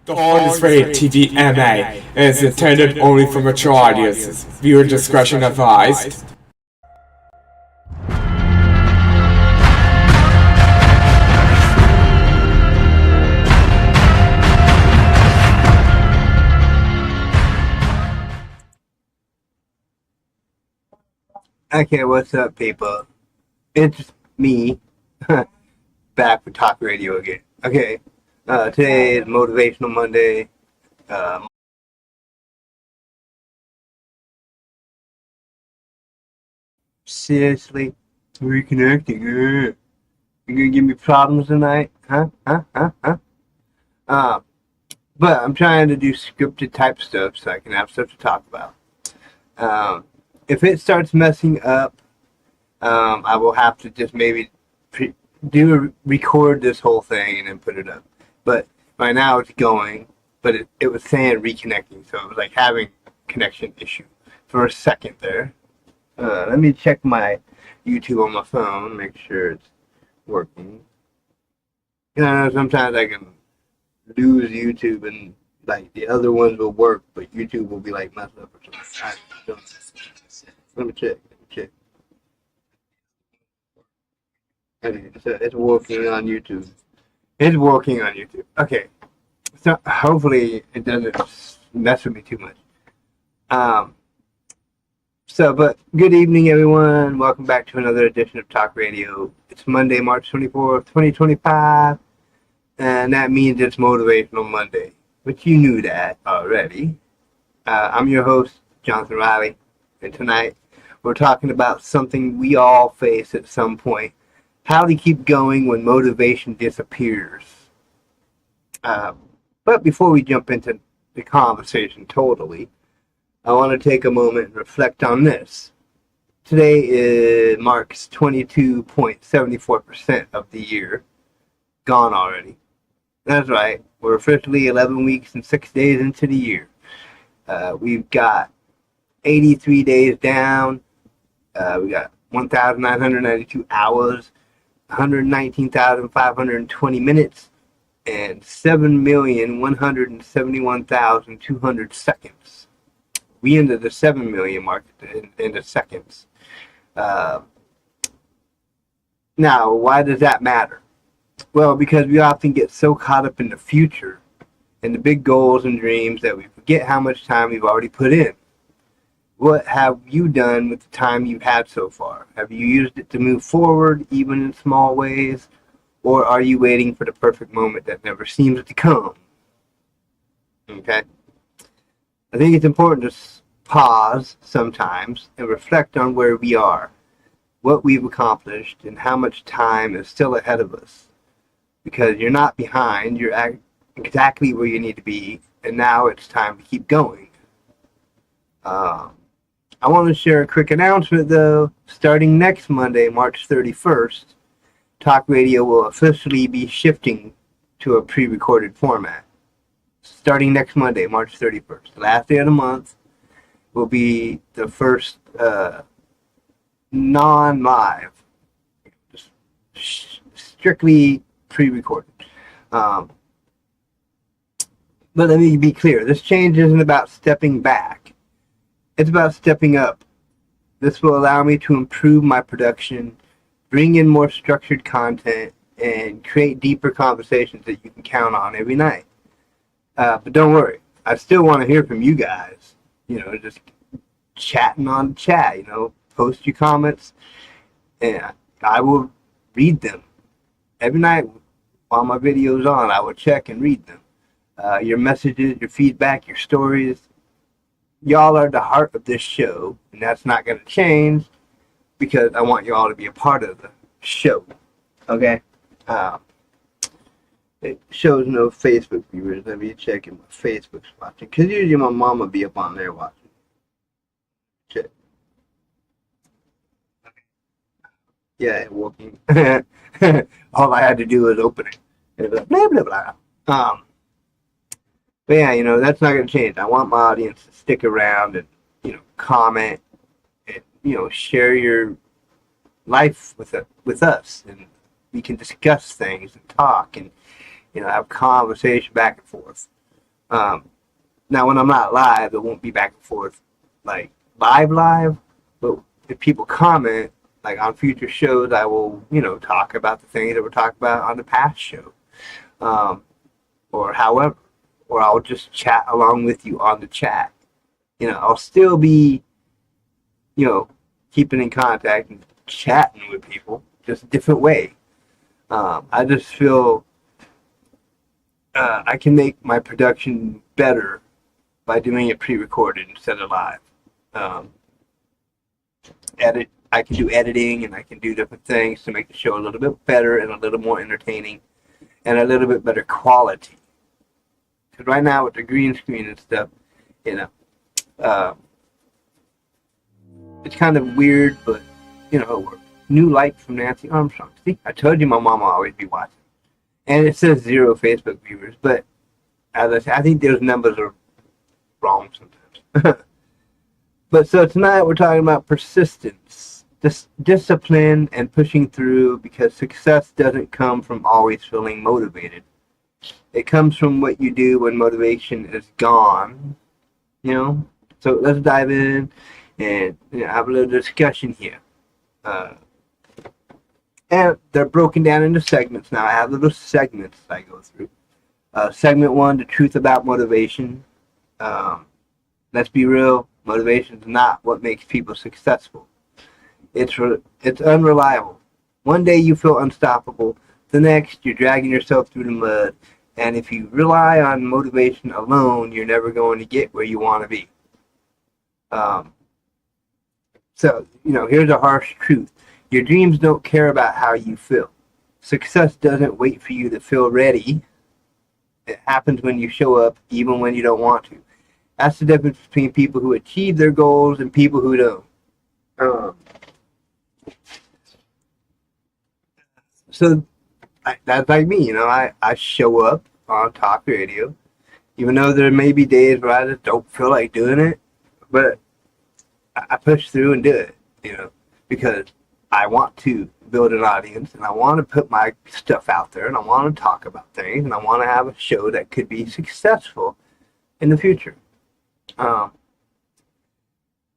The following rated TVMA is intended only for mature audiences. Viewer discretion advised. Okay, what's up, people? It's me, back for Talk Radio again. Okay, today is Motivational Monday. Seriously? Reconnecting. You gonna give me problems tonight? Huh? Um, but I'm trying to do scripted type stuff so I can have stuff to talk about. If it starts messing up, I will have to just maybe record this whole thing and then put it up. But right now it's going, but it was saying reconnecting, so it was like having a connection issue for a second there. Let me check my YouTube on my phone, make sure it's working. You know, sometimes I can lose YouTube and like the other ones will work, but YouTube will be like messed up or something. Let me check. Okay, so it's working on YouTube. It's working on YouTube. Okay, so hopefully it doesn't mess with me too much. But good evening, everyone. Welcome back to another edition of Talk Radio. It's Monday, March 24th, 2025, and that means it's Motivational Monday, but you knew that already. I'm your host, Jonathan Riehle, and tonight we're talking about something we all face at some point: how to keep going when motivation disappears. But before we jump into the conversation totally, I want to take a moment and reflect on this. Today marks 22.74% of the year gone already. That's right, we're officially 11 weeks and 6 days into the year. We've got 83 days down. We got 1,992 hours, 119,520 minutes, and 7,171,200 seconds. We ended the 7 million mark in the seconds. Now, why does that matter? Well, because we often get so caught up in the future and the big goals and dreams that we forget how much time we've already put in. What have you done with the time you've had so far? Have you used it to move forward, even in small ways? Or are you waiting for the perfect moment that never seems to come? Okay? I think it's important to pause sometimes and reflect on where we are, what we've accomplished, and how much time is still ahead of us. Because you're not behind, you're exactly where you need to be, and now it's time to keep going. I want to share a quick announcement though. Starting next Monday, March 31st, Talk Radio will officially be shifting to a pre-recorded format. Starting next Monday, March 31st. The last day of the month will be the first non-live, just strictly pre-recorded. But let me be clear, this change isn't about stepping back. It's about stepping up. This will allow me to improve my production, bring in more structured content, and create deeper conversations that you can count on every night. But don't worry, I still want to hear from you guys. You know, just chatting on chat, post your comments, and I will read them. Every night while my video's on, I will check and read them. Your messages, your feedback, your stories, y'all are the heart of this show, and that's not going to change because I want y'all to be a part of the show. Okay? It shows no Facebook viewers. Let me check if my Facebook's watching. Because usually my mom will be up on there watching. Check. Yeah, it working. All I had to do was open it. It was like, blah, blah, blah. But yeah, that's not going to change. I want my audience to stick around and, comment and, share your life with us. And we can discuss things and talk and, have conversation back and forth. Now, when I'm not live, it won't be back and forth like live. But if people comment, like on future shows, I will, talk about the things that were talked about on the past show. Or however. Or I'll just chat along with you on the chat. I'll still be, keeping in contact and chatting with people, just a different way. I just feel I can make my production better by doing it pre-recorded instead of live. Edit I can do editing and I can do different things to make the show a little bit better and a little more entertaining and a little bit better quality. Because right now with the green screen and stuff, you know, uh, it's kind of weird, but you know, it works. New like from Nancy Armstrong. See, I told you my mom will always be watching. And it says 0 Facebook viewers, but as I said, I think those numbers are wrong sometimes. But so tonight we're talking about persistence, discipline, and pushing through, because success doesn't come from always feeling motivated. It comes from what you do when motivation is gone, you know? So let's dive in and have a little discussion here. And they're broken down into segments now. I have little segments I go through. Segment 1, the truth about motivation. Let's be real, motivation is not what makes people successful. It's unreliable. One day you feel unstoppable, the next you're dragging yourself through the mud, and if you rely on motivation alone, you're never going to get where you want to be. So, here's a harsh truth. Your dreams don't care about how you feel. Success doesn't wait for you to feel ready. It happens when you show up, even when you don't want to. That's the difference between people who achieve their goals and people who don't. So that's like me, I show up on talk radio, even though there may be days where I just don't feel like doing it, but I push through and do it, because I want to build an audience and I want to put my stuff out there and I want to talk about things and I want to have a show that could be successful in the future.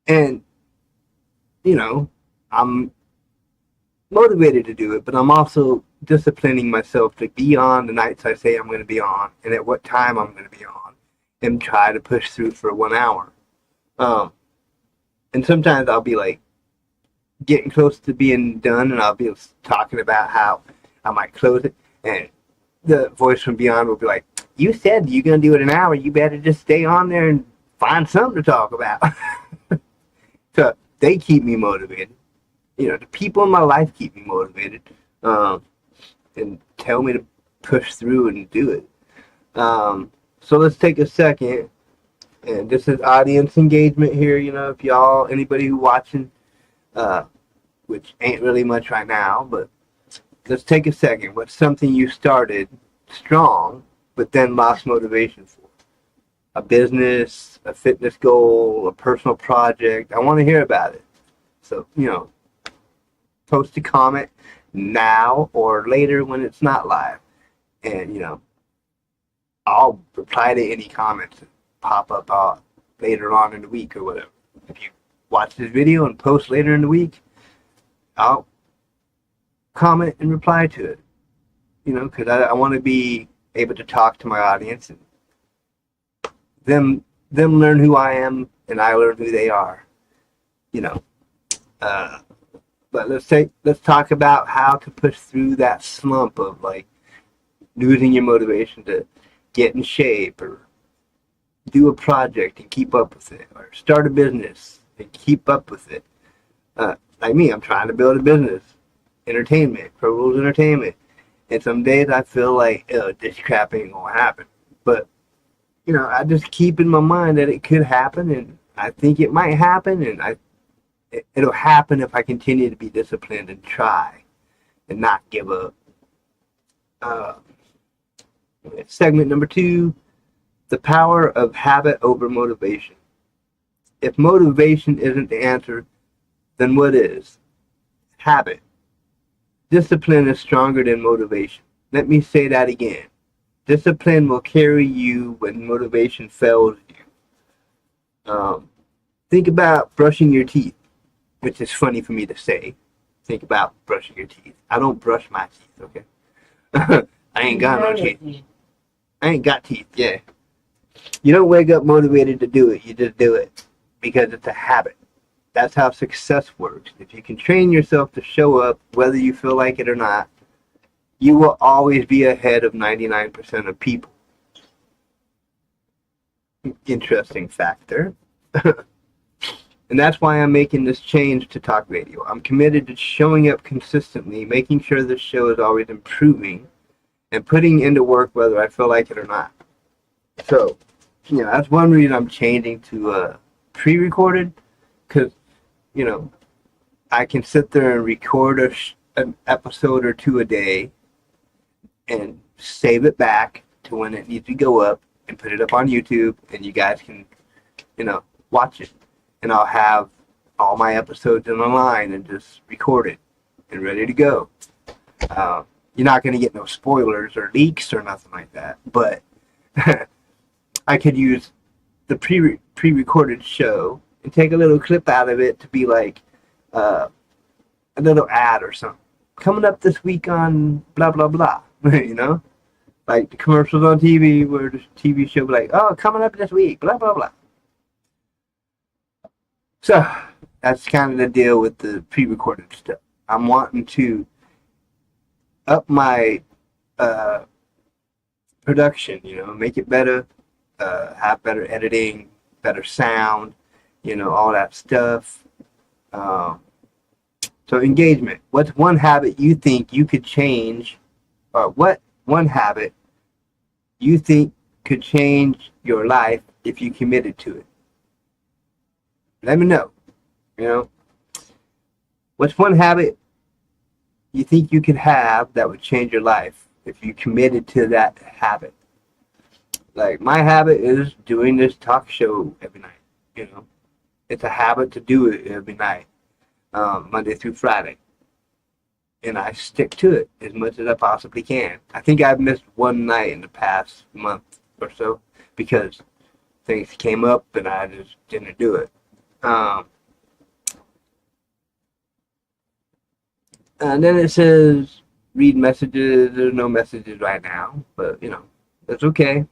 And I'm motivated to do it, but I'm also disciplining myself to be on the nights I say I'm going to be on and at what time I'm going to be on and try to push through for 1 hour. And sometimes I'll be like getting close to being done and I'll be talking about how I might close it, and the voice from beyond will be like, you said you're going to do it an hour, you better just stay on there and find something to talk about. So they keep me motivated. The people in my life keep me motivated, and tell me to push through and do it. So let's take a second, and this is audience engagement here. If anybody who watching, which ain't really much right now, but let's take a second. What's something you started strong, but then lost motivation for? A business, a fitness goal, a personal project. I want to hear about it. So, post a comment now or later when it's not live. And, I'll reply to any comments that pop up later on in the week or whatever. If you watch this video and post later in the week, I'll comment and reply to it. Because I want to be able to talk to my audience and them learn who I am and I learn who they are. But let's talk about how to push through that slump of like losing your motivation to get in shape or do a project and keep up with it, or start a business and keep up with it. Like me, I'm trying to build a business, entertainment, Pro Rules Entertainment, and some days I feel like, this crap ain't gonna happen. But I just keep in my mind that it could happen, and I think it might happen, and it'll happen if I continue to be disciplined and try and not give up. Segment number 2, the power of habit over motivation. If motivation isn't the answer, then what is? Habit. Discipline is stronger than motivation. Let me say that again. Discipline will carry you when motivation fails you. Think about brushing your teeth, which is funny for me to say. Think about brushing your teeth. I don't brush my teeth, okay? I ain't got no teeth. I ain't got teeth, yeah. You don't wake up motivated to do it. You just do it because it's a habit. That's how success works. If you can train yourself to show up, whether you feel like it or not, you will always be ahead of 99% of people. Interesting factor. And that's why I'm making this change to talk radio. I'm committed to showing up consistently, making sure this show is always improving, and putting into work whether I feel like it or not. So, that's one reason I'm changing to pre-recorded, because, I can sit there and record an episode or two a day and save it back to when it needs to go up and put it up on YouTube, and you guys can, watch it. And I'll have all my episodes in the line and just record it and ready to go. You're not going to get no spoilers or leaks or nothing like that, but I could use the pre-recorded show and take a little clip out of it to be like a little ad or something. Coming up this week on blah, blah, blah, Like the commercials on TV where the TV show be like, oh, coming up this week, blah, blah, blah. So, that's kind of the deal with the pre-recorded stuff. I'm wanting to up my production, make it better, have better editing, better sound, all that stuff. So engagement. What's one habit you think you could change, or what one habit you think could change your life if you committed to it? Let me know. What's one habit you think you could have that would change your life if you committed to that habit? Like, my habit is doing this talk show every night. It's a habit to do it every night, Monday through Friday. And I stick to it as much as I possibly can. I think I've missed one night in the past month or so because things came up and I just didn't do it. And then it says read messages. There's no messages right now, but that's okay.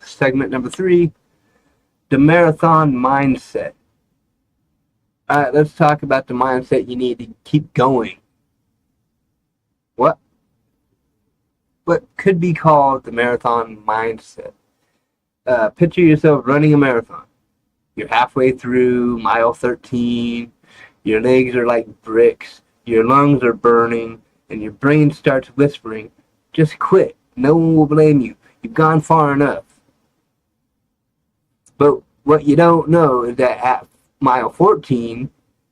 Segment number 3, the marathon mindset. All right, let's talk about the mindset you need to keep going. What could be called the marathon mindset? Picture yourself running a marathon. You're halfway through mile 13. Your legs are like bricks. Your lungs are burning. And your brain starts whispering, just quit. No one will blame you. You've gone far enough. But what you don't know is that at mile 14,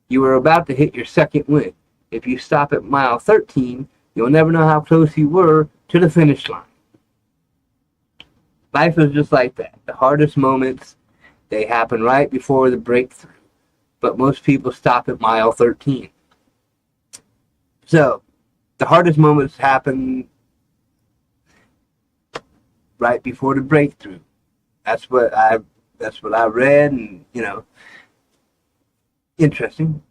you are about to hit your second win. If you stop at mile 13, you'll never know how close you were to the finish line. Life is just like that. The hardest moments, they happen right before the breakthrough. But most people stop at mile 13. So, the hardest moments happen right before the breakthrough. That's what I read, and interesting.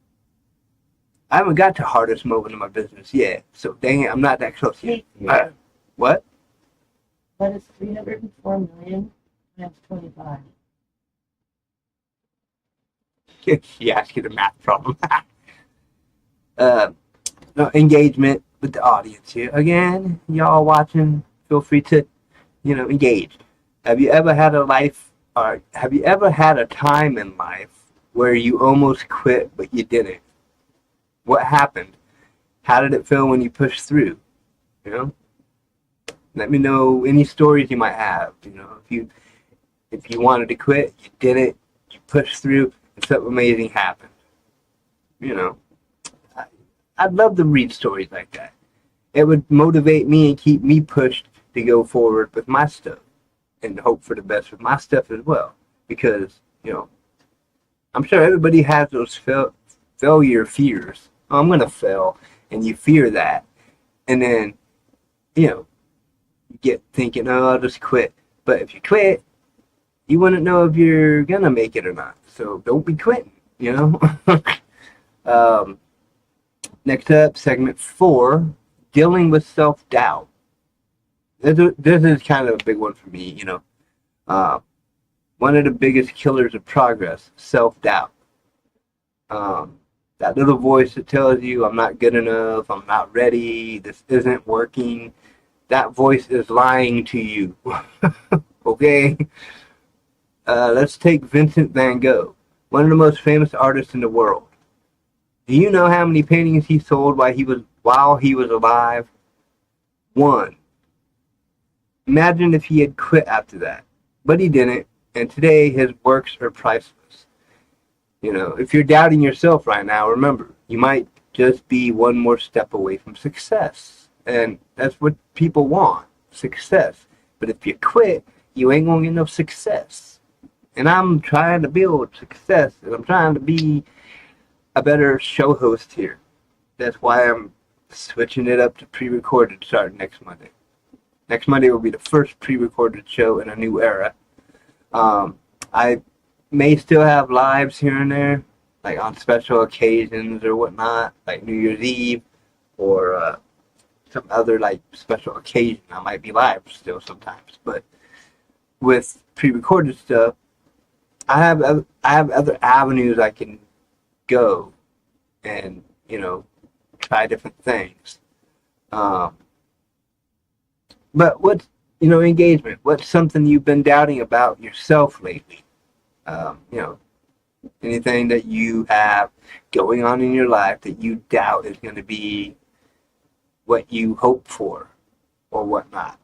I haven't got to hardest moment in my business yet, so dang it, I'm not that close yet. What? What is 304 million times 25? She asked you the math problem. No, engagement with the audience here. Again, y'all watching, feel free to, engage. Have you ever had a time in life where you almost quit but you didn't? What happened? How did it feel when you pushed through? Let me know any stories you might have. If you wanted to quit, you didn't, you pushed through, and something amazing happened. I'd love to read stories like that. It would motivate me and keep me pushed to go forward with my stuff and hope for the best with my stuff as well. Because, I'm sure everybody has those failure fears. Oh, I'm going to fail. And you fear that. And then, you get thinking, oh, I'll just quit. But if you quit, you wouldn't know if you're going to make it or not. So don't be quitting, Next up, segment 4, dealing with self-doubt. This is kind of a big one for me, one of the biggest killers of progress, self-doubt. That little voice that tells you, I'm not good enough, I'm not ready, this isn't working. That voice is lying to you. Okay? Let's take Vincent van Gogh. one of the most famous artists in the world. Do you know how many paintings he sold while he was alive? One. Imagine if he had quit after that. But he didn't, and today his works are priceless. If you're doubting yourself right now, remember, you might just be one more step away from success. And that's what people want, success. But if you quit, you ain't gonna get no success. And I'm trying to build success, and I'm trying to be a better show host here. That's why I'm switching it up to pre-recorded starting next Monday. Next Monday will be the first pre-recorded show in a new era. I may still have lives here and there, like on special occasions or whatnot, like New Year's Eve or some other like special occasion. I might be live still sometimes, but with pre-recorded stuff, I have other avenues I can go and try different things. But what's engagement? What's something you've been doubting about yourself lately? Anything that you have going on in your life that you doubt is going to be what you hope for or whatnot.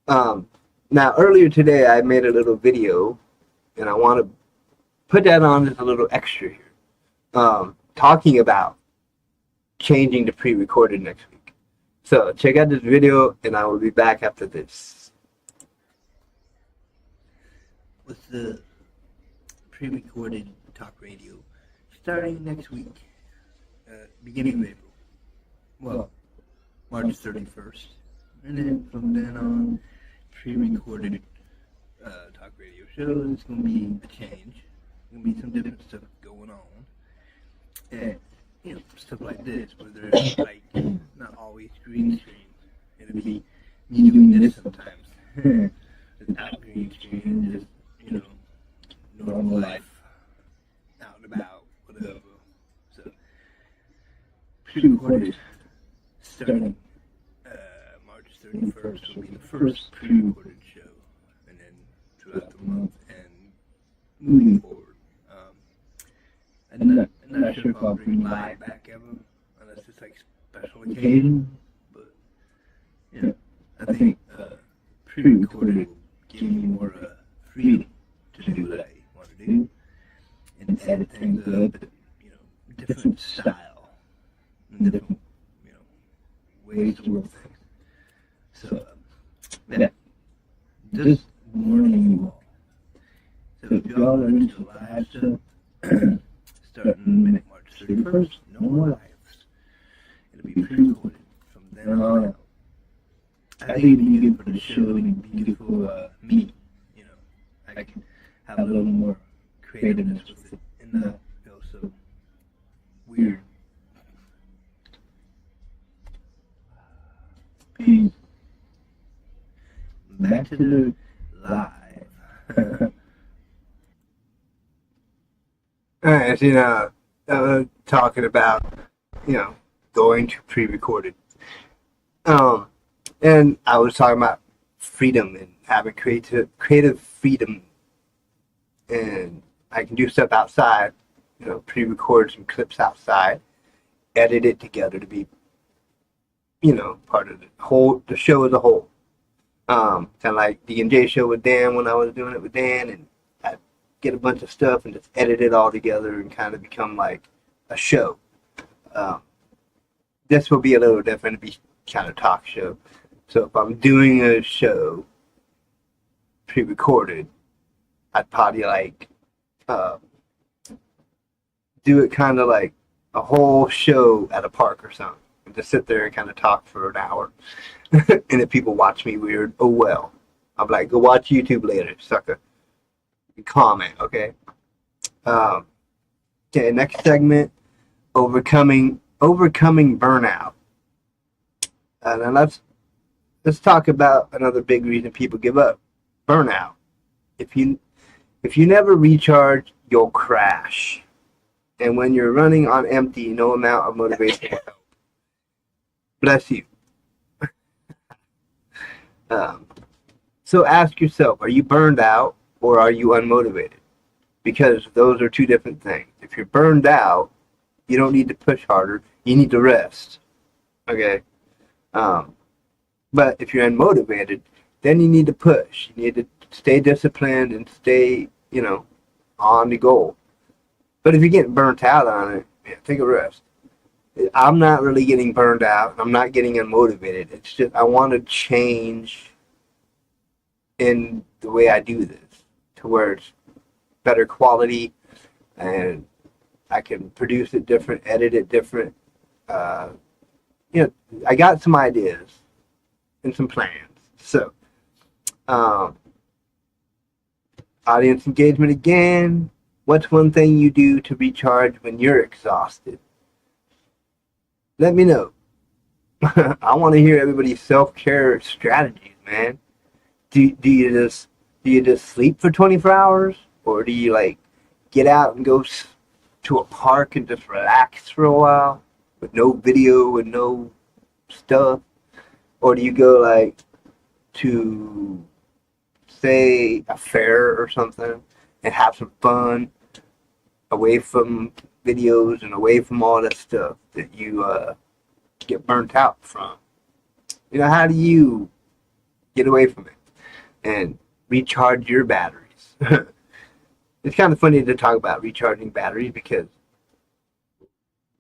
Now, earlier today, I made a little video, and I want to put that on as a little extra here, talking about changing to pre-recorded next week. So check out this video, and I will be back after this. With the pre-recorded talk radio starting next week, beginning of April. Well, March 31st. And then from then on, pre-recorded talk radio shows. It's going to be a change. There's going to be some different stuff going on. And, stuff like this, where there's like not always green screen. It'll be me doing this sometimes. Without green screen, just, normal life, out and about, whatever. So, pre-recorded starting March 31st will be the first pre-recorded show, and then throughout the month and moving forward. I'm not sure if I'll bring live back ever, unless it's like special occasion, but I think pre-recorded will give me more freedom to do what I want to do and edit things up at different style and different ways to work things. So just warning you all. So if y'all are into live stuff, starting March 31st, no more lives. It'll be pre-recorded from then on out. I think it'd be good for the show and it'd be good for me. I can have a little more creativeness with it and not feel so weird. Peace. Back to the live. Alright, talking about, going to pre-recorded. And I was talking about freedom and having creative freedom. And I can do stuff outside, pre-record some clips outside, edit it together to be, part of the show as a whole. Kind of like the D&J show with Dan when I was doing it with Dan, and I'd get a bunch of stuff and just edit it all together and kind of become like a show. This will be a little different. It'll be kind of talk show. So if I'm doing a show pre-recorded, I'd probably like do it kind of like a whole show at a park or something. And just sit there and kind of talk for an hour. And if people watch me weird, oh well. I'm like, go watch YouTube later, sucker. Comment, okay? Okay, next segment, overcoming burnout. Now let's talk about another big reason people give up, burnout. If you never recharge, you'll crash. And when you're running on empty, no amount of motivation will help. Bless you. So ask yourself, are you burned out or are you unmotivated? because those are two different things. If you're burned out, you don't need to push harder. You need to rest. Okay. But if you're unmotivated, then you need to push. You need to stay disciplined and stay, on the goal. But if you're getting burnt out on it, yeah, take a rest. I'm not really getting burned out. I'm not getting unmotivated. It's just I want to change in the way I do this to where it's better quality and I can produce it different, edit it different. I got some ideas and some plans. So, audience engagement again. What's one thing you do to recharge when you're exhausted? Let me know. I want to hear everybody's self-care strategies, man. Do you just sleep for 24 hours, or do you get out and go to a park and just relax for a while with no video, with no stuff, or do you go to say a fair or something and have some fun away from videos and away from all that stuff that you get burnt out from? How do you get away from it and recharge your batteries? It's kind of funny to talk about recharging batteries because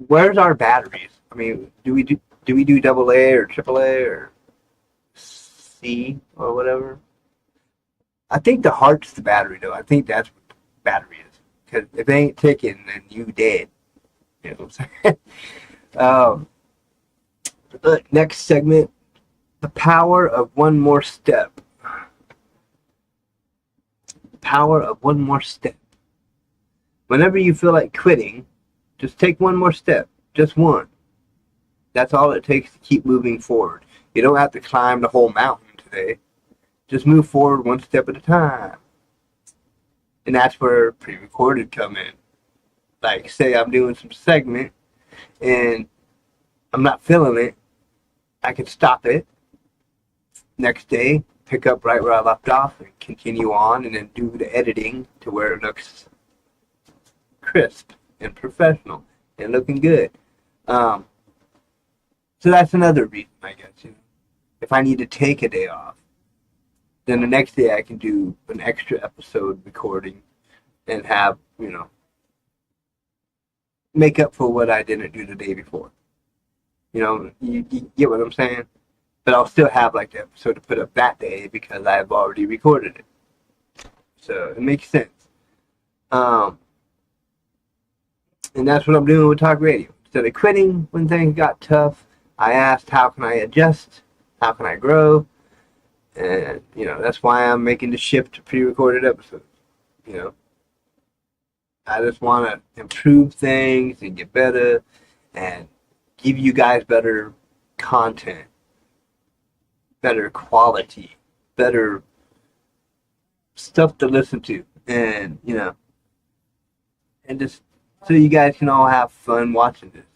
where's our batteries? I mean, do we do double A or triple A or C or whatever? I think the heart's the battery, though. I think that's what the battery is. Because if it ain't ticking, then you dead. You know what I'm saying? Look, next segment, the power of one more step. The power of one more step. Whenever you feel like quitting, just take one more step. Just one. That's all it takes to keep moving forward. You don't have to climb the whole mountain today. Just move forward one step at a time. And that's where pre-recorded come in. Like, say I'm doing some segment and I'm not feeling it, I can stop it next day, pick up right where I left off and continue on and then do the editing to where it looks crisp and professional and looking good. So that's another reason, I guess. If I need to take a day off, then the next day I can do an extra episode recording and have, make up for what I didn't do the day before. You get what I'm saying? But I'll still have the episode to put up that day because I've already recorded it. So it makes sense. And that's what I'm doing with Talk Radio. Instead of quitting when things got tough, I asked, how can I adjust? How can I grow? And, that's why I'm making the shift to pre-recorded episodes. I just want to improve things and get better and give you guys better content, better quality, better stuff to listen to. And, and just so you guys can all have fun watching this.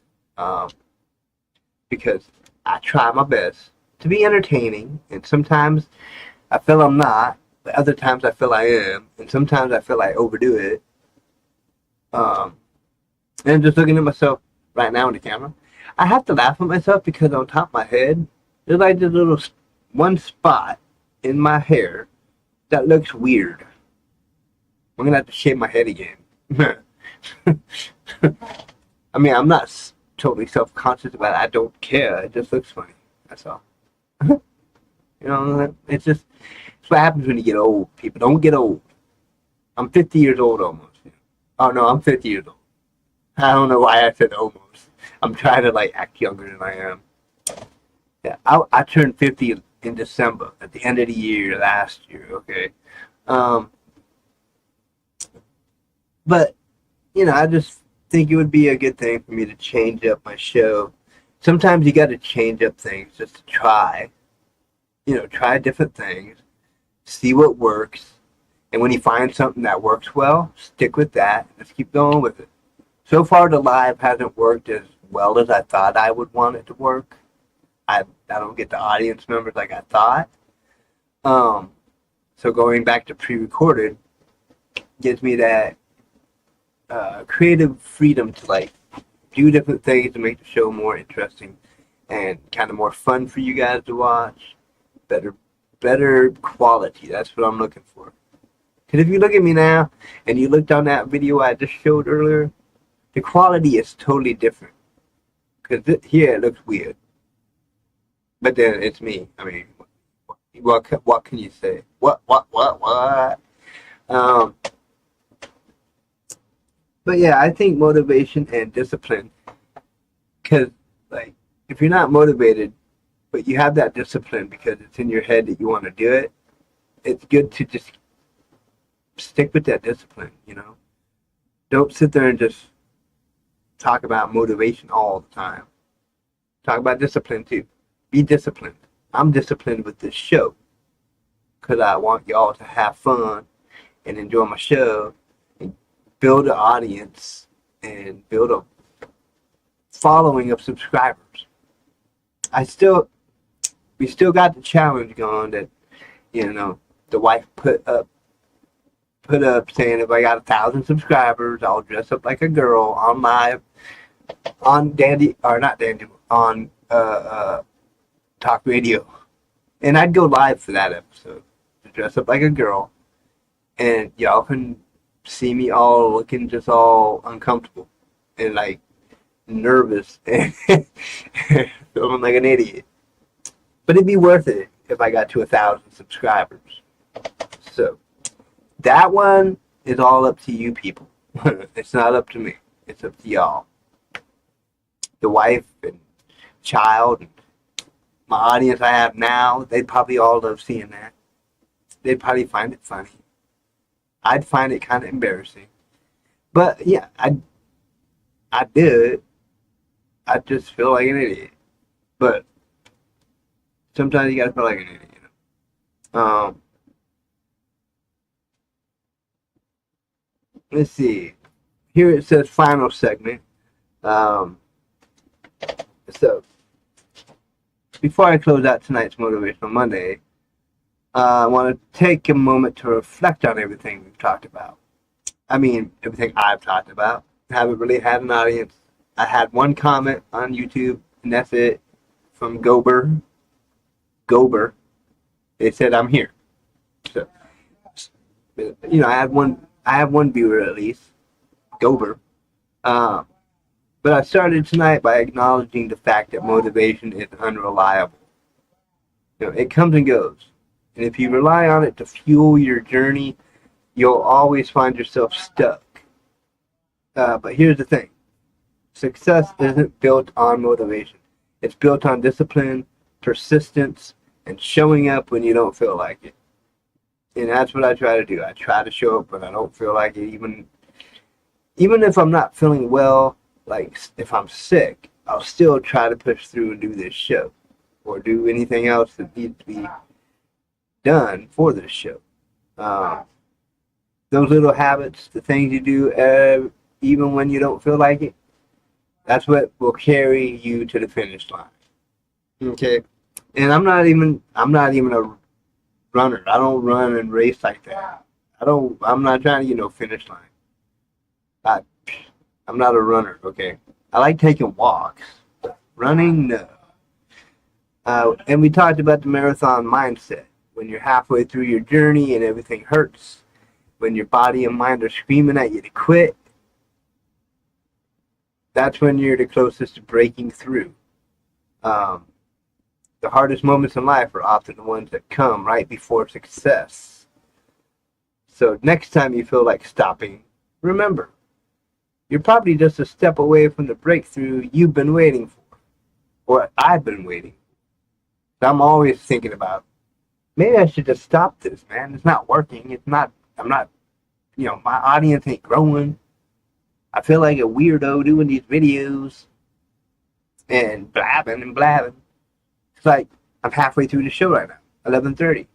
Because I try my best to be entertaining, and sometimes I feel I'm not, but other times I feel I am, and sometimes I feel I overdo it. And just looking at myself right now in the camera, I have to laugh at myself because on top of my head, there's this little one spot in my hair that looks weird. I'm gonna have to shave my head again. I mean, I'm not totally self-conscious about it. I don't care. It just looks funny. That's all. It's what happens when you get old. People don't get old. I'm 50 years old almost. Oh no, I'm 50 years old. I don't know why I said almost. I'm trying to act younger than I am. Yeah, I turned 50 in December at the end of the year last year. Okay, but I just think it would be a good thing for me to change up my show. Sometimes you got to change up things just to try. Try different things, see what works, and when you find something that works well, stick with that. Just keep going with it. So far, the live hasn't worked as well as I thought I would want it to work. I don't get the audience members like I thought. So going back to pre-recorded gives me that creative freedom to like do different things to make the show more interesting and kind of more fun for you guys to watch. Better quality. That's what I'm looking for. Because if you look at me now and you looked on that video I just showed earlier, the quality is totally different. Because here it looks weird. But then it's me. I mean, what can you say? What? Um, but yeah, I think motivation and discipline. Because, like, if you're not motivated, but you have that discipline because it's in your head that you want to do it, it's good to just stick with that discipline, you know? Don't sit there and just talk about motivation all the time. Talk about discipline too. Be disciplined. I'm disciplined with this show because I want y'all to have fun and enjoy my show and build an audience and build a following of subscribers. We still got the challenge going that, you know, the wife put up saying if I got 1,000 subscribers, I'll dress up like a girl on live on talk radio, and I'd go live for that episode to dress up like a girl, and y'all can see me all looking just all uncomfortable and like nervous and feeling like an idiot. But it'd be worth it if I got to 1,000 subscribers. So that one is all up to you people. It's not up to me. It's up to y'all. The wife and child and my audience I have now, they'd probably all love seeing that. They'd probably find it funny. I'd find it kind of embarrassing. But yeah, I do it. I just feel like an idiot. But sometimes you gotta feel like an idiot, you know. Let's see. Here it says final segment. So before I close out tonight's Motivational Monday, I want to take a moment to reflect on everything we've talked about. I mean, everything I've talked about. I haven't really had an audience. I had one comment on YouTube, and that's it, from Gober. They said I'm here. So, you know, I have one viewer at least, Gober. But I started tonight by acknowledging the fact that motivation is unreliable. You know, it comes and goes. And if you rely on it to fuel your journey, you'll always find yourself stuck. But here's the thing. Success isn't built on motivation. It's built on discipline, persistence, and showing up when you don't feel like it. And that's what I try to do. I try to show up when I don't feel like it. Even if I'm not feeling well, like if I'm sick, I'll still try to push through and do this show. Or do anything else that needs to be done for this show. Those little habits, the things you do even when you don't feel like it, that's what will carry you to the finish line. Okay? And I'm not even a runner. I don't run and race like that. I'm not trying to, finish line. I'm not a runner, okay? I like taking walks. Running, no. And we talked about the marathon mindset. When you're halfway through your journey and everything hurts, when your body and mind are screaming at you to quit, that's when you're the closest to breaking through. The hardest moments in life are often the ones that come right before success. So next time you feel like stopping, remember, you're probably just a step away from the breakthrough you've been waiting for, or I've been waiting. I'm always thinking about, maybe I should just stop this, man. It's not working. I'm not, my audience ain't growing. I feel like a weirdo doing these videos and blabbing and blabbing. It's like I'm halfway through the show right now, 11:30,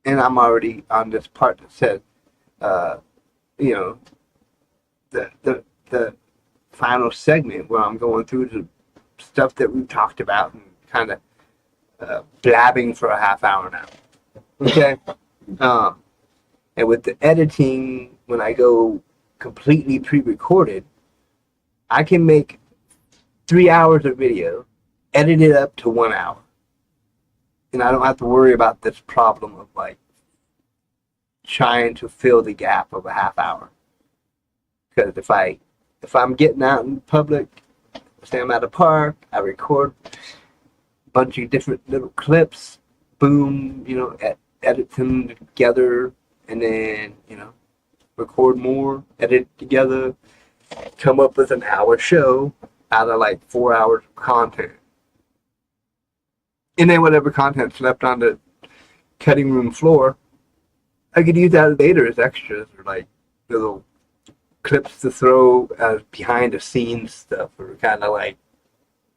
and I'm already on this part that says, the final segment where I'm going through the stuff that we've talked about and kind of blabbing for a half hour now. Okay, and with the editing, when I go completely pre-recorded, I can make 3 hours of video, edit it up to 1 hour. And I don't have to worry about this problem of like trying to fill the gap of a half hour. Because if I'm getting out in public, say I'm at a park, I record a bunch of different little clips, boom, edit them together, and then, record more, edit together, come up with an hour show out of like 4 hours of content. And then whatever content's left on the cutting room floor, I could use that later as extras or like little clips to throw as behind the scenes stuff, or kind of like,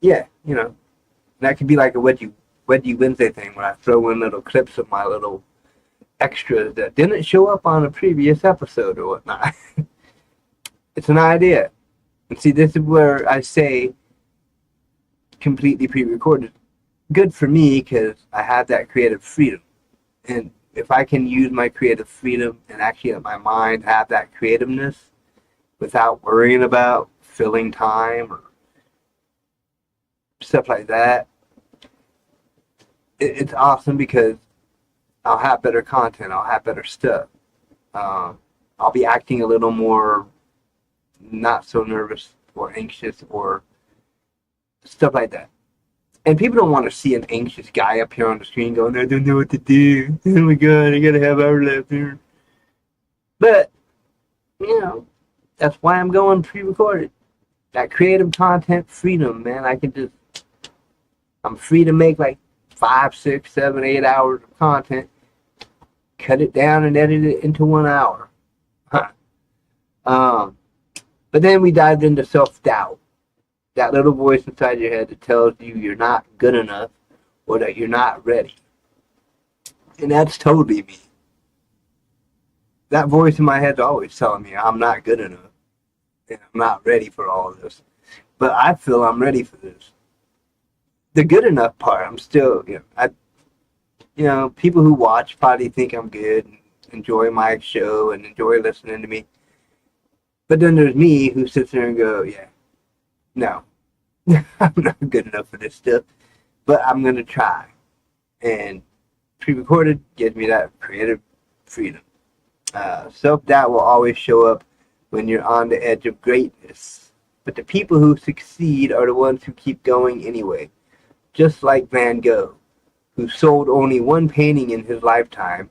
that could be like a Wedgie Wednesday thing where I throw in little clips of my little extras that didn't show up on a previous episode or whatnot. It's an idea. And see, this is where I say completely pre-recorded. Good for me because I have that creative freedom. And if I can use my creative freedom and actually let my mind have that creativeness without worrying about filling time or stuff like that, it's awesome because I'll have better content. I'll have better stuff. I'll be acting a little more not so nervous or anxious or stuff like that. And people don't want to see an anxious guy up here on the screen going, I don't know what to do. Oh my God, I gotta have our left here. But, that's why I'm going pre-recorded. That creative content freedom, man. I'm free to make like 5, 6, 7, 8 hours of content, cut it down and edit it into 1 hour. But then we dived into self-doubt. That little voice inside your head that tells you you're not good enough or that you're not ready. And that's totally me. That voice in my head's always telling me I'm not good enough and I'm not ready for all of this. But I feel I'm ready for this. The good enough part, I'm still, people who watch probably think I'm good and enjoy my show and enjoy listening to me. But then there's me who sits there and go, no, I'm not good enough for this stuff, but I'm going to try. And pre-recorded gives me that creative freedom. Self-doubt will always show up when you're on the edge of greatness. But the people who succeed are the ones who keep going anyway. Just like Van Gogh, who sold only one painting in his lifetime,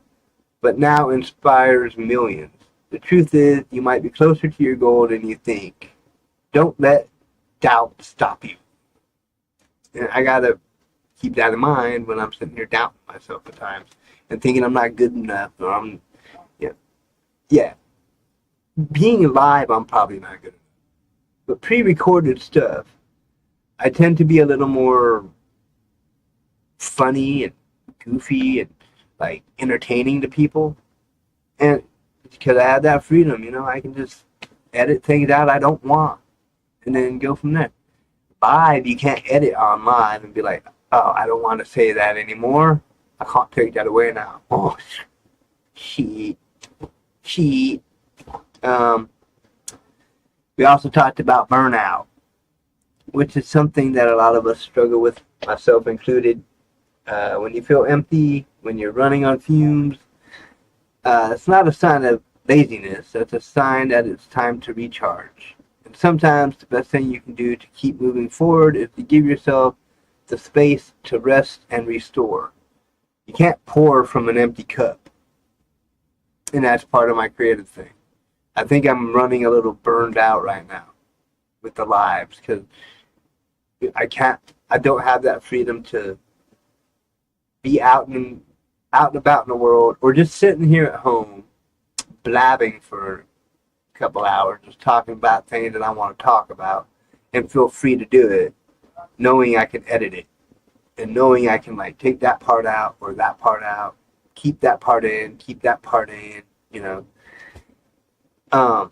but now inspires millions. The truth is, you might be closer to your goal than you think. Don't let doubt stop you. And I gotta keep that in mind when I'm sitting here doubting myself at times and thinking I'm not good enough or I'm, being live, I'm probably not good enough. But pre-recorded stuff, I tend to be a little more funny and goofy and like entertaining to people. And because I have that freedom, I can just edit things out I don't want and then go from there. Live, you can't edit on live and be like, oh, I don't want to say that anymore. I can't take that away now. Oh, shit. We also talked about burnout, which is something that a lot of us struggle with, myself included. When you feel empty, when you're running on fumes, it's not a sign of laziness. It's a sign that it's time to recharge. And sometimes the best thing you can do to keep moving forward is to give yourself the space to rest and restore. You can't pour from an empty cup. And that's part of my creative thing. I think I'm running a little burned out right now with the lives because I don't have that freedom to be out and about in the world or just sitting here at home blabbing for a couple hours, just talking about things that I want to talk about and feel free to do it, knowing I can edit it and knowing I can like take that part out or that part out, keep that part in, keep that part in, So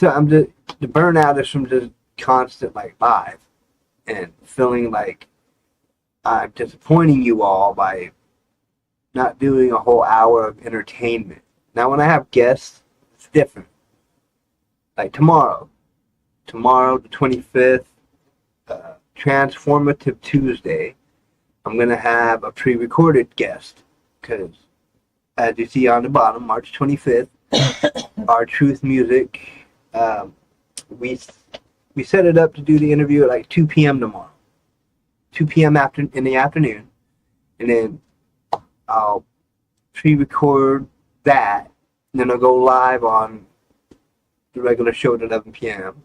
the burnout is from just constant like live and feeling like I'm disappointing you all by not doing a whole hour of entertainment. Now when I have guests, it's different. like tomorrow the 25th, Transformative Tuesday, I'm going to have a pre-recorded guest because, as you see on the bottom, March 25th, our Truth Music, we set it up to do the interview at like 2 p.m. tomorrow. 2 p.m. in the afternoon. And then I'll pre-record that. And then I'll go live on the regular show at 11 p.m.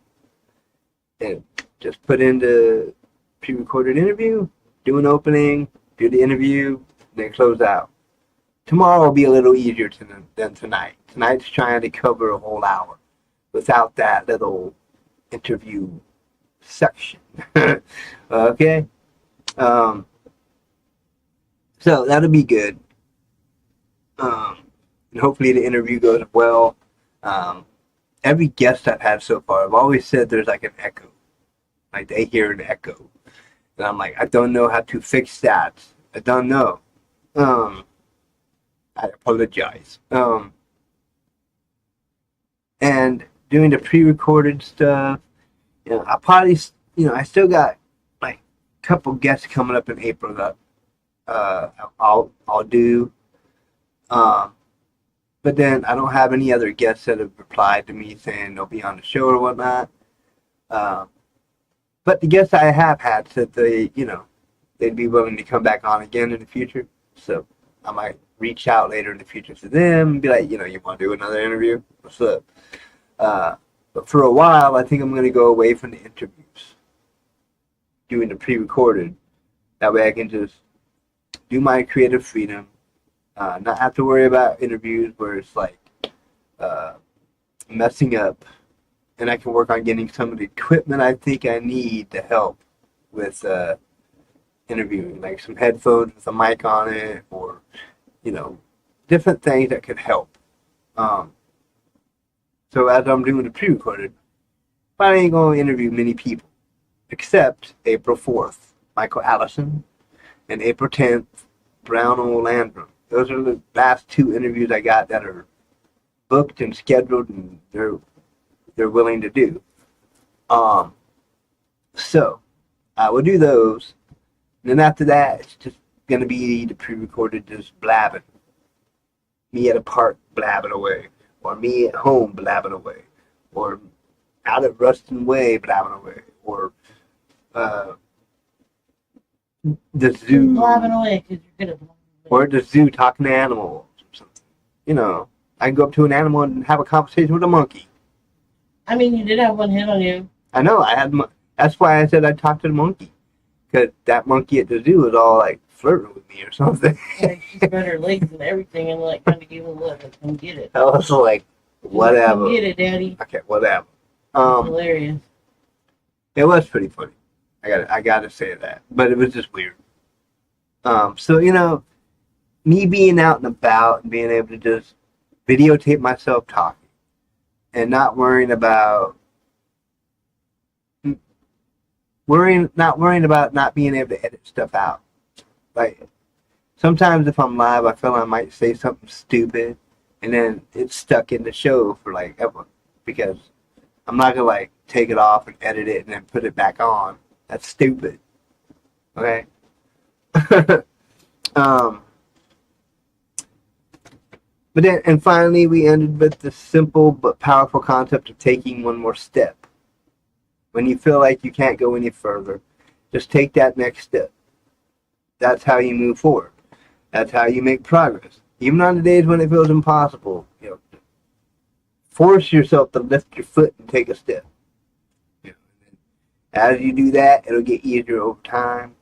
And just put in the pre-recorded interview, do an opening, do the interview, then close out. Tomorrow will be a little easier than tonight. Tonight's trying to cover a whole hour without that little interview section. Okay? So that'll be good. And hopefully the interview goes well. Every guest I've had so far, I've always said there's like an echo. Like they hear an echo. And I'm like, I don't know how to fix that. I don't know. I apologize. And doing the pre-recorded stuff, I probably, I still got like a couple guests coming up in April that I'll do. But then I don't have any other guests that have replied to me saying they'll be on the show or whatnot. But the guests I have had said they'd be willing to come back on again in the future. So I might reach out later in the future to them and be like, you want to do another interview? What's up? But for a while, I think I'm going to go away from the interviews, doing the pre-recorded. That way I can just do my creative freedom, not have to worry about interviews where it's like messing up. And I can work on getting some of the equipment I think I need to help with interviewing, like some headphones with a mic on it, or different things that could help. So as I'm doing the pre-recorded, I ain't gonna interview many people, except April 4th, Michael Allison, and April 10th, Brown O. Landrum. Those are the last two interviews I got that are booked and scheduled, and they're willing to do. So I will do those. And then after that, it's just going to be the pre-recorded just blabbing. Me at a park blabbing away. Or me at home blabbing away. Or out at Ruston Way blabbing away. Or the zoo. Blabbing away because you're good at blabbing away. Or at the zoo talking to animals or something. I can go up to an animal and have a conversation with a monkey. I mean, you did have one hit on you. I know. That's why I said I'd talk to the monkey. Because that monkey at the zoo was all like flirting with me or something. Like, she spread her legs and everything and like kind of gave a look. Like, come get it. I was like, whatever. Come get it, Daddy. Okay, whatever. Hilarious. It was pretty funny. I gotta say that. But it was just weird. So, me being out and about and being able to just videotape myself talking and not worrying about not being able to edit stuff out. Like, sometimes if I'm live, I feel I might say something stupid, and then it's stuck in the show for like ever, because I'm not gonna like take it off and edit it and then put it back on. That's stupid. Okay. But then, and finally, we ended with the simple but powerful concept of taking one more step. When you feel like you can't go any further, just take that next step. That's how you move forward. That's how you make progress. Even on the days when it feels impossible, force yourself to lift your foot and take a step. As you do that, it'll get easier over time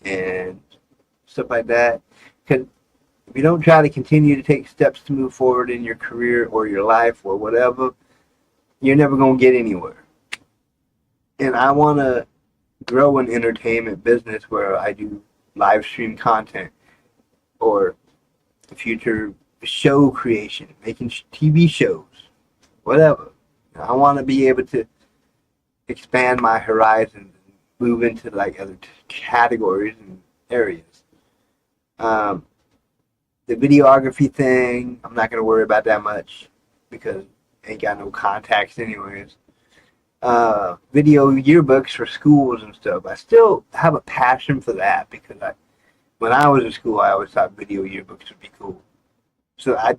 and stuff like that. Because if you don't try to continue to take steps to move forward in your career or your life or whatever, you're never going to get anywhere. And I want to grow an entertainment business where I do live stream content or future show creation, making TV shows, whatever. I want to be able to expand my horizons and move into like other categories and areas. The videography thing, I'm not going to worry about that much because I ain't got no contacts anyways. video yearbooks for schools and stuff. I still have a passion for that because when I was in school, I always thought video yearbooks would be cool. So I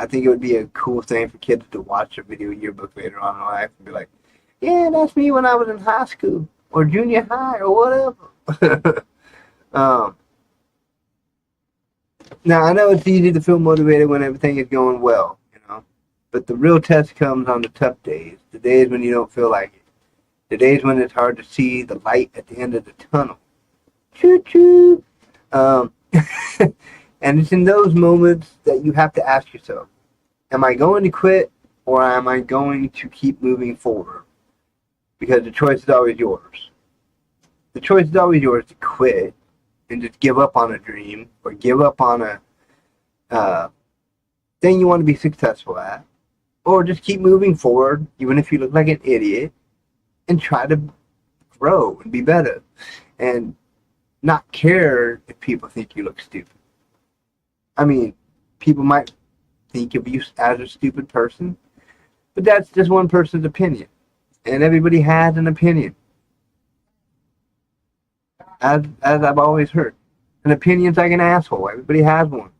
think it would be a cool thing for kids to watch a video yearbook later on in life and be like, yeah, that's me when I was in high school or junior high or whatever. Now, I know it's easy to feel motivated when everything is going well, but the real test comes on the tough days, the days when you don't feel like it, the days when it's hard to see the light at the end of the tunnel. Choo-choo! And it's in those moments that you have to ask yourself, am I going to quit or am I going to keep moving forward? Because the choice is always yours. The choice is always yours to quit and just give up on a dream or give up on a thing you want to be successful at, or just keep moving forward even if you look like an idiot and try to grow and be better and not care if people think you look stupid. I mean, people might think of you as a stupid person, but that's just one person's opinion, and everybody has an opinion. As I've always heard, an opinion's like an asshole. Everybody has one.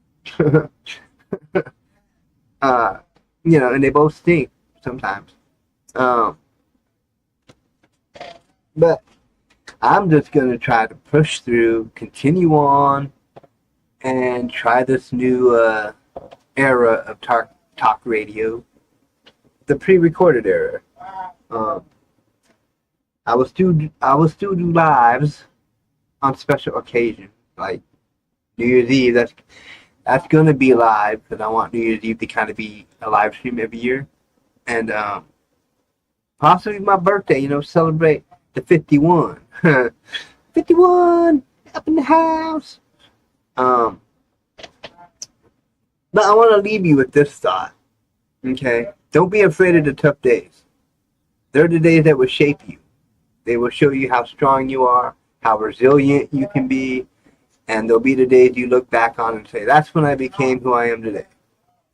And they both stink sometimes. But I'm just gonna try to push through, continue on, and try this new era of talk radio, the pre-recorded era. I will still do lives on special occasions, like New Year's Eve. That's gonna be live because I want New Year's Eve to kind of be a live stream every year, and possibly my birthday. Celebrate the 51. 51 up in the house. But I want to leave you with this thought. Okay, don't be afraid of the tough days. They're the days that will shape you. They will show you how strong you are, how resilient you can be, and they'll be the days you look back on and say, that's when I became who I am today.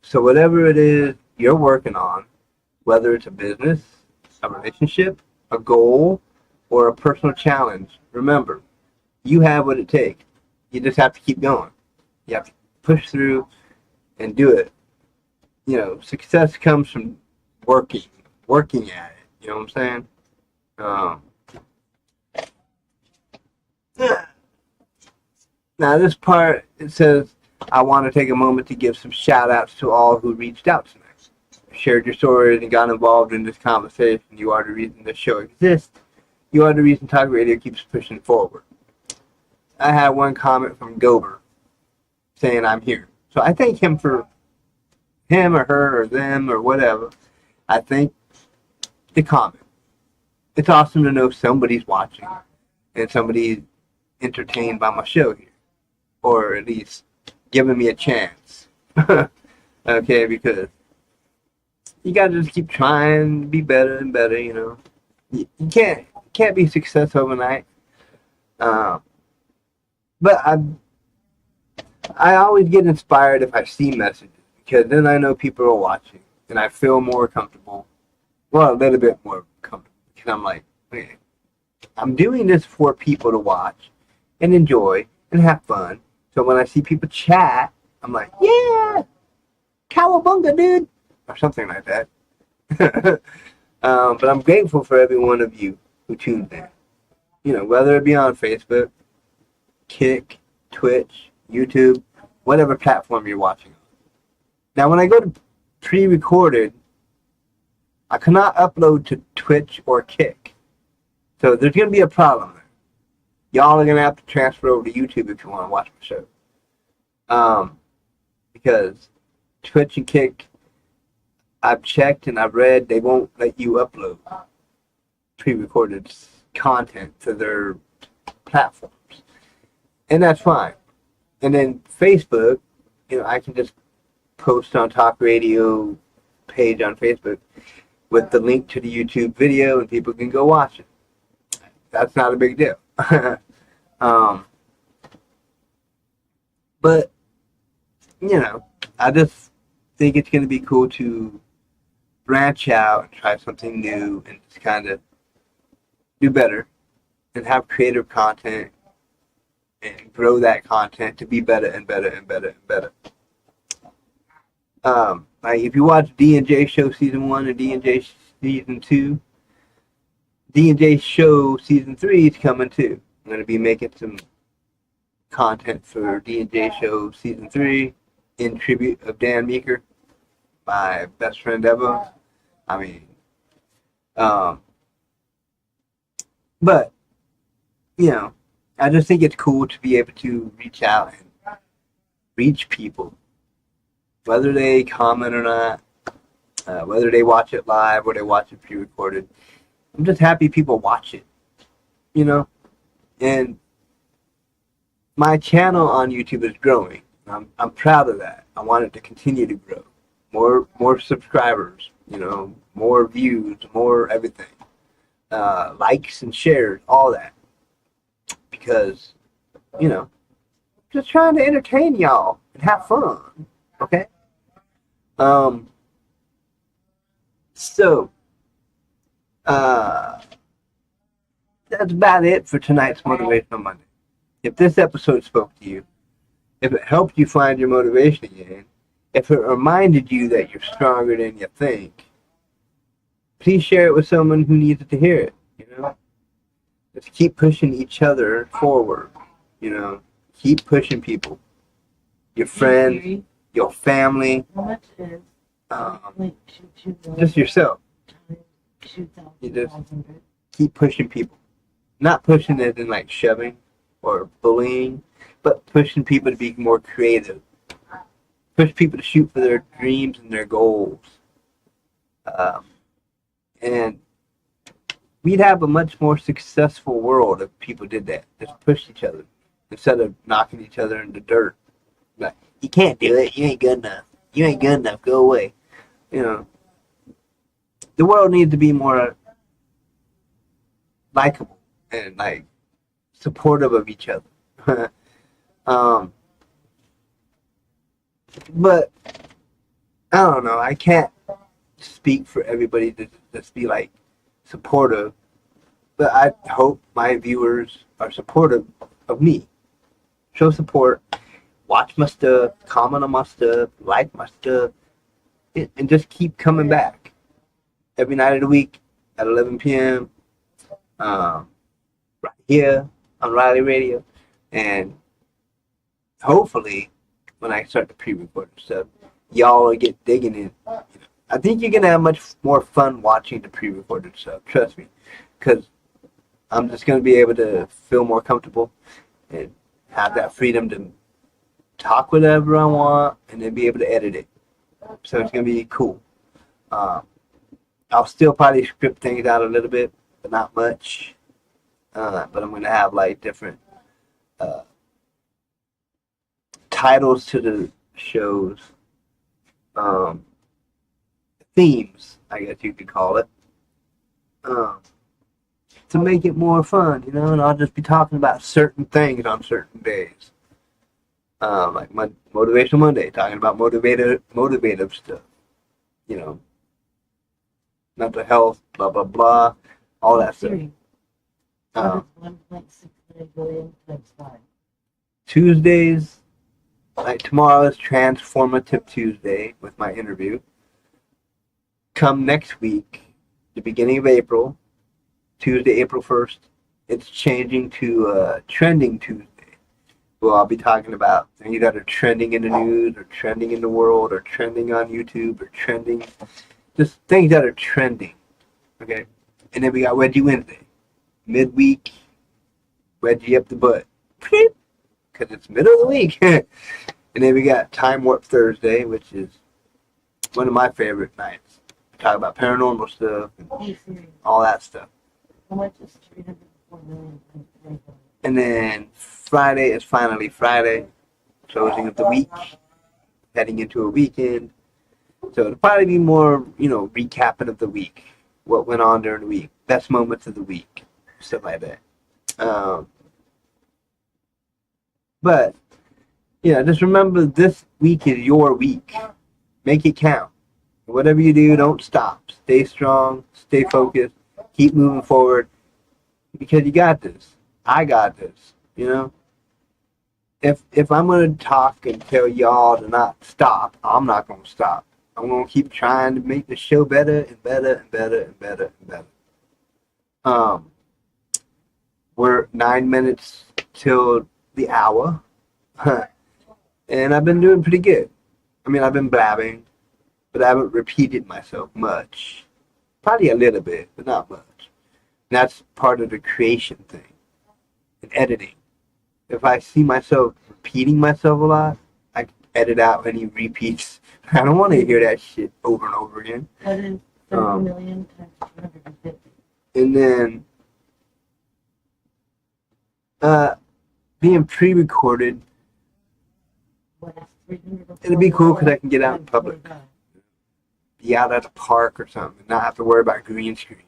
So whatever it is you're working on, whether it's a business, a relationship, a goal, or a personal challenge, remember, you have what it takes. You just have to keep going. You have to push through and do it. Success comes from working at it. You know what I'm saying? Now this part, it says, I want to take a moment to give some shout outs to all who reached out tonight. Shared your stories and got involved in this conversation. You are the reason this show exists. You are the reason Talk Radio keeps pushing forward. I had one comment from Gober saying I'm here. So I thank him for him or her or them or whatever. I thank the comment. It's awesome to know somebody's watching and somebody's entertained by my show here. Or at least giving me a chance. Okay, because you gotta just keep trying to be better and better, You can't be success overnight. But I always get inspired if I see messages, because then I know people are watching and I feel more comfortable. Well, a little bit more comfortable, because I'm like, okay, I'm doing this for people to watch and enjoy and have fun. So when I see people chat, I'm like, yeah, cowabunga, dude, or something like that. But I'm grateful for every one of you who tuned in. Whether it be on Facebook, Kick, Twitch, YouTube, whatever platform you're watching. Now, when I go to pre-recorded, I cannot upload to Twitch or Kick. So there's going to be a problem there. Y'all are going to have to transfer over to YouTube if you want to watch my show. Because Twitch and Kick, I've checked and I've read, they won't let you upload pre-recorded content to their platforms. And that's fine. And then Facebook, I can just post on Talk Radio page on Facebook with the link to the YouTube video and people can go watch it. That's not a big deal. But, I just think it's going to be cool to branch out and try something new and just kind of do better and have creative content and grow that content to be better and better and better and better. Like if you watch D&J Show Season 1 and D&J Season 2, D&J Show Season 3 is coming too. I'm going to be making some content for D&J Show Season 3 in tribute of Dan Meeker, my best friend ever. I mean, but, you know, I just think it's cool to be able to reach out and reach people, whether they comment or not, whether they watch it live or they watch it pre-recorded. I'm just happy people watch it, you know, and my channel on YouTube is growing. I'm proud of that. I want it to continue to grow. More subscribers, you know, more views, more everything. Likes and shares, all that. Because, you know, just trying to entertain y'all and have fun, okay? So, that's about it for tonight's Motivational Monday. If this episode spoke to you, if it helped you find your motivation again, if it reminded you that you're stronger than you think, please share it with someone who needs to hear it, you know? Just keep pushing each other forward, you know? Keep pushing people. Your friends, your family, just yourself. You just keep pushing people. Not pushing as in like shoving or bullying, but pushing people to be more creative. Push people to shoot for their dreams and their goals. And we'd have a much more successful world if people did that. Just push each other instead of knocking each other in the dirt. Like, you can't do it. You ain't good enough. You ain't good enough. Go away. You know, the world needs to be more likable and like supportive of each other. But I don't know. I can't speak for everybody to just be like supportive. But I hope my viewers are supportive of me. Show support. Watch my stuff. Comment on my stuff. Like my stuff. And just keep coming back. Every night of the week at 11 p.m. Right here on Riley Radio. And hopefully, when I start the pre-recorded stuff, y'all will get digging in. I think you're going to have much more fun watching the pre-recorded stuff. Trust me. Because I'm just going to be able to feel more comfortable and have that freedom to talk whatever I want and then be able to edit it. So it's going to be cool. I'll still probably script things out a little bit, but not much. But I'm going to have like different titles to the shows, themes, I guess you could call it, to make it more fun, you know, and I'll just be talking about certain things on certain days. Like my Motivational Monday, talking about motivative stuff, you know, mental health, blah, blah, blah, all that stuff. 1.69 billion times 5. Tuesdays, like tomorrow is Transformative Tuesday with my interview. Come next week, the beginning of April, Tuesday, April 1st, it's changing to Trending Tuesday. Well, I'll be talking about things that are trending in the news or trending in the world or trending on YouTube or trending, just things that are trending, okay? And then we got Wedgie Wednesday, midweek, wedgie up the butt, because it's middle of the week. And then we got Time Warp Thursday, which is one of my favorite nights. Talk about paranormal stuff and all that stuff. How much is 304 million times 25? And then Friday is finally Friday, closing of the week, heading into a weekend. So it'll probably be more, you know, recapping of the week, what went on during the week, best moments of the week, stuff like that. But, yeah, just remember this week is your week. Make it count. Whatever you do, don't stop. Stay strong, stay focused, keep moving forward because you got this. I got this. You know, if I'm gonna talk and tell y'all to not stop, I'm not gonna stop. I'm gonna keep trying to make the show better and better and better and better and better. Um, we're 9 minutes till the hour, and I've been doing pretty good. I mean, I've been blabbing, but I haven't repeated myself much. Probably a little bit, but not much. And that's part of the creation thing and editing. If I see myself repeating myself a lot, I edit out any repeats. I don't want to hear that shit over and over again. What is 30 million times 250? And then being pre-recorded, What is 300? it'd be cool because I can get out in public, be out at a park or something, and not have to worry about green screen.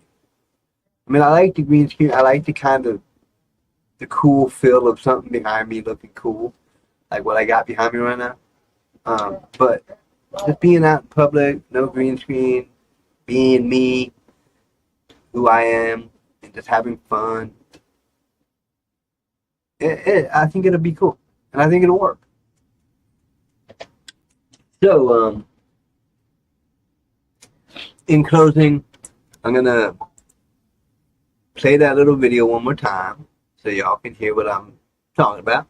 I mean, I like the green screen. I like the cool feel of something behind me looking cool, like what I got behind me right now. But just being out in public, no green screen, being me, who I am, and just having fun. I think it'll be cool, and I think it'll work. So, in closing, I'm gonna play that little video one more time so y'all can hear what I'm talking about.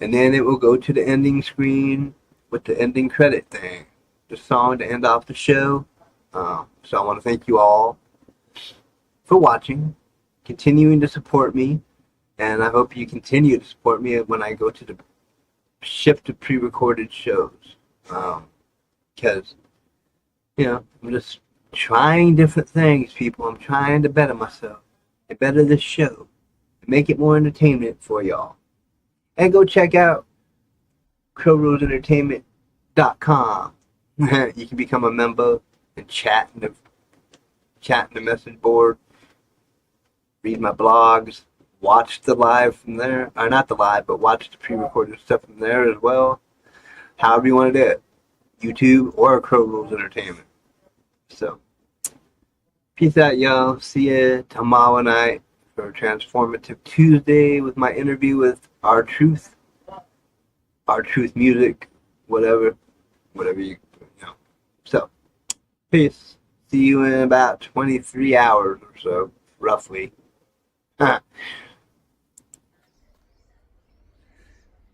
And then it will go to the ending screen with the ending credit thing, the song to end off the show. So I want to thank you all for watching, continuing to support me, and I hope you continue to support me when I go to the shift to pre-recorded shows. Because, I'm just trying different things, people. I'm trying to better myself and better this show and make it more entertainment for y'all. And go check out crowrosesentertainment.com. You can become a member and chat in the message board, read my blogs, watch the live from there, or not the live, but watch the pre-recorded stuff from there as well. However you want to do it, YouTube or Crow Rules Entertainment. So, peace out, y'all. See ya tomorrow night for Transformative Tuesday with my interview with R Truth Music, whatever you know. So, peace. See you in about 23 hours or so, roughly.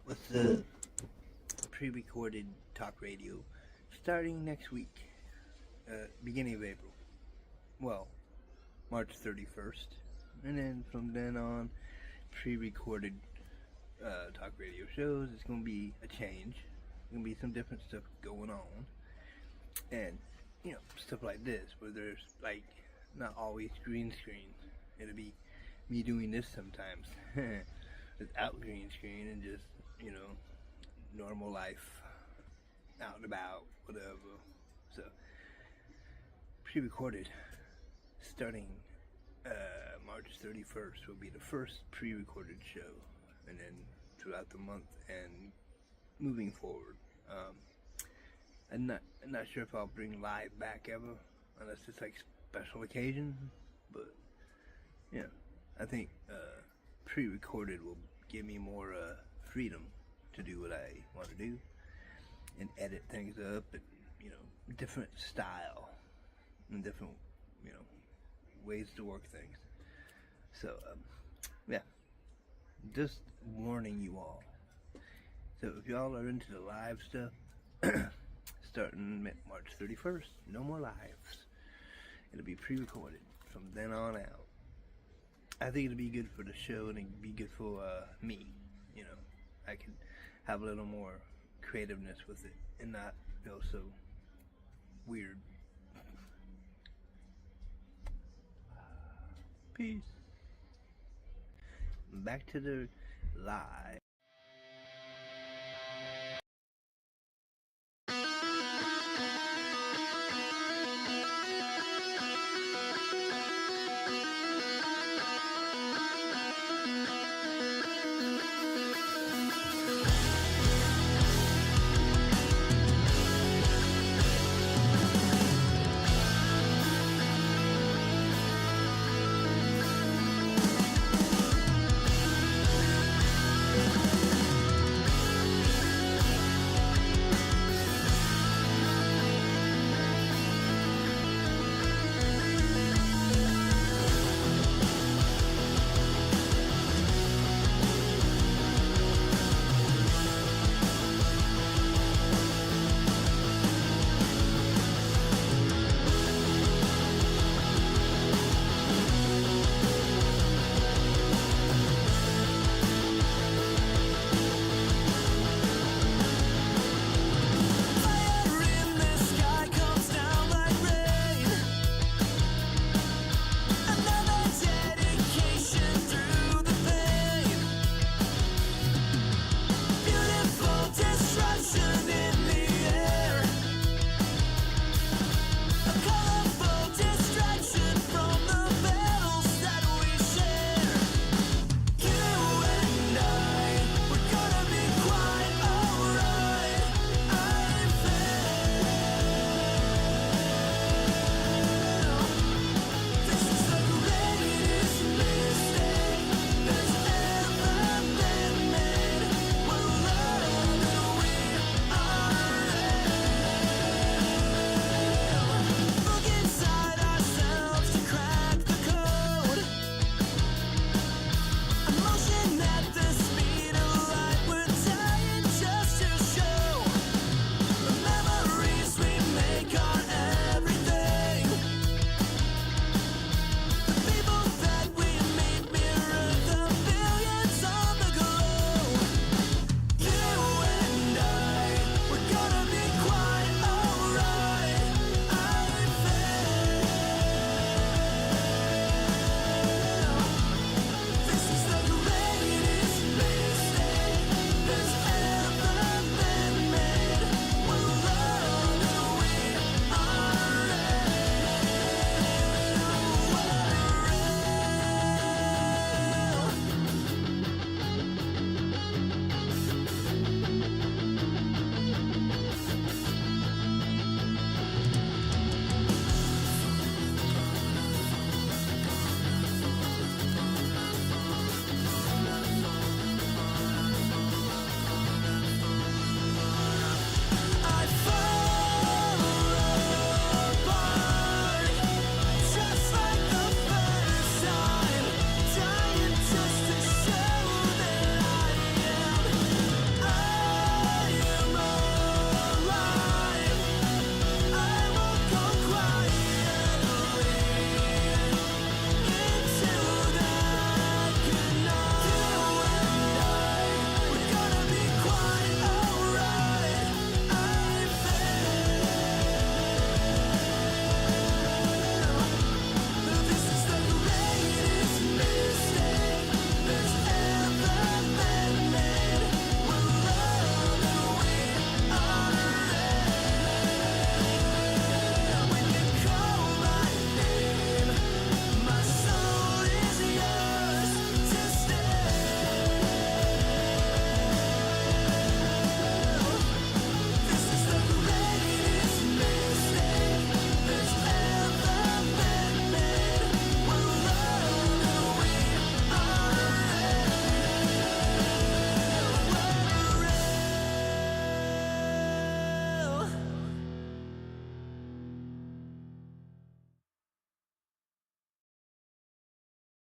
With the pre-recorded talk radio starting next week, beginning of April. Well, March 31st. And then from then on, pre-recorded talk radio shows. It's going to be a change. There's going to be some different stuff going on. And, stuff like this, where there's, not always green screen. It'll be me doing this sometimes. Without green screen and just, normal life. Out and about, whatever. So, pre-recorded. Starting March 31st will be the first pre-recorded show. And then throughout the month and moving forward. I'm not sure if I'll bring live back ever, unless it's special occasion. But I think pre-recorded will give me more freedom to do what I want to do and edit things up and different style and different ways to work things. So just warning you all. So if y'all are into the live stuff, starting March 31st, no more lives. It'll be pre-recorded from then on out. I think it'll be good for the show and it'll be good for me. I can have a little more creativeness with it and not feel so weird. Peace. Back to the live.